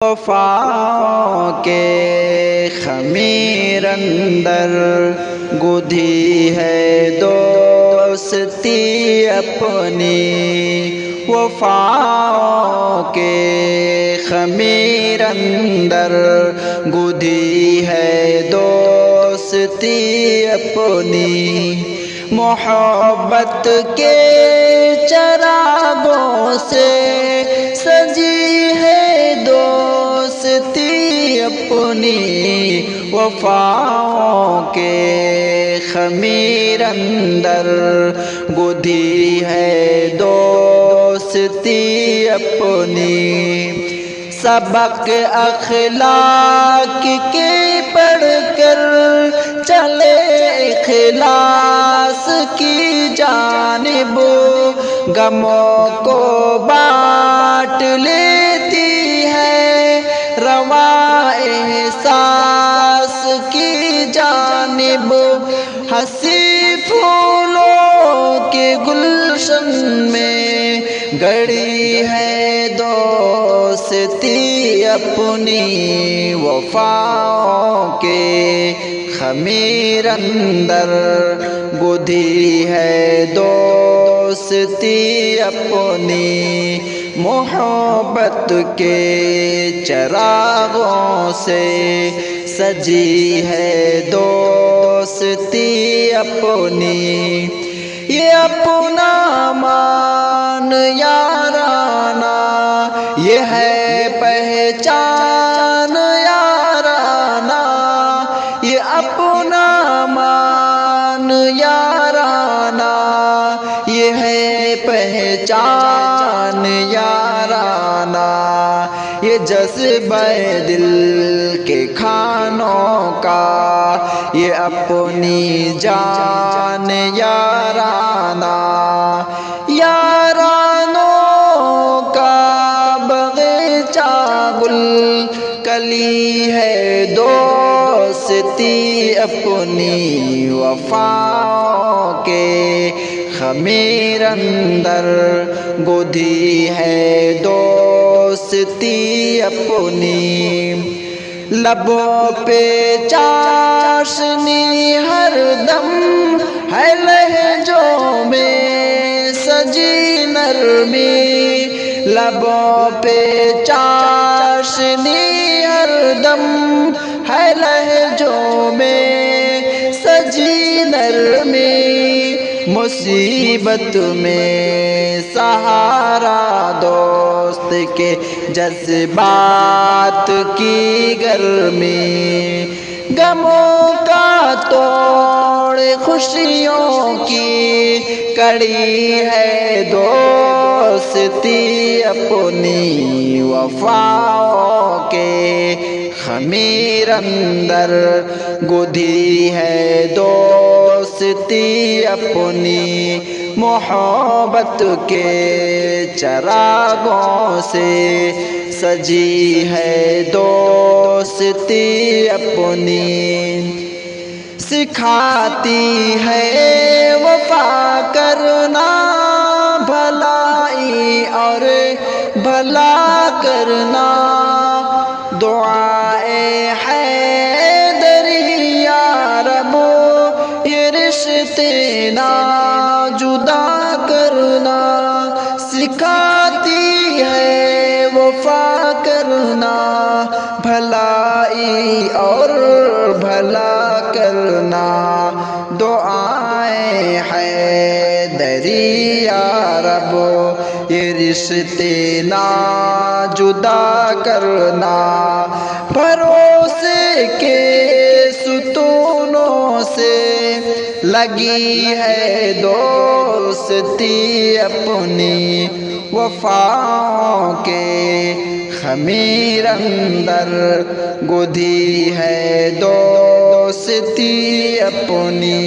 وفا کے خمیر اندر گدھی ہے دوستی اپنی، وفا کے خمیر اندر گدھی ہے دوستی اپنی، محبت کے چراغوں سے سجی ہے دوستی اپنی، وفا کے خمیر اندر گدھی ہے دوستی اپنی، سبق اخلاق کے پڑھ کر چلے اخلاص کی جانب، غموں کو بانٹ لیتی ہے رواں احساس کی جانب، ہنسی پھولوں کے گلشن میں گڑی ہے دوستی اپنی، وفا کے خمیر اندر گدھی ہے دوستی اپنی، محبت کے چراغوں سے سجی ہے دوستی اپنی، یہ اپنا مان یارانہ، یہ ہے پہچان یارانہ، یہ اپنا مان یارانہ، یہ ہے پہچان یارانہ، یہ جذبہ دل کے کھانوں کا، یہ اپنی جان یارانہ، یارانوں کا باغیچہ گل کلی ہے دوستی اپنی، وفا کے خمیر اندر گدھی ہے دوستی اپنی، لبوں پہ چاشنی ہر دم ہے لہجوں میں سجی نرمی، لبوں پہ چاشنی ہر دم ہے لہجوں میں سجی نرمی، مصیبت میں سہارا دوست کے جذبات کی گرمی، غموں کا توڑ خوشیوں کی کڑی ہے دوستی اپنی، وفا کے خمیر اندر گدھی ہے دوستی اپنی، محبت کے چراغوں سے سجی ہے دوستی اپنی، سکھاتی ہے وفا کرنا بھلائی اور بھلا کرنا، دعائے حیدری یا رب یہ رشتے نہ جدا کرنا، سکھاتی ہے وفا کرنا بھلائی اور بھلا کرنا، دعائیں حیدری یا رب یہ رشتے نہ جدا کرنا، بھروسے کے ستونوں سے لگی ہے دوستی اپنی، وفا کے خمیر اندر گدھی ہے دوستی اپنی۔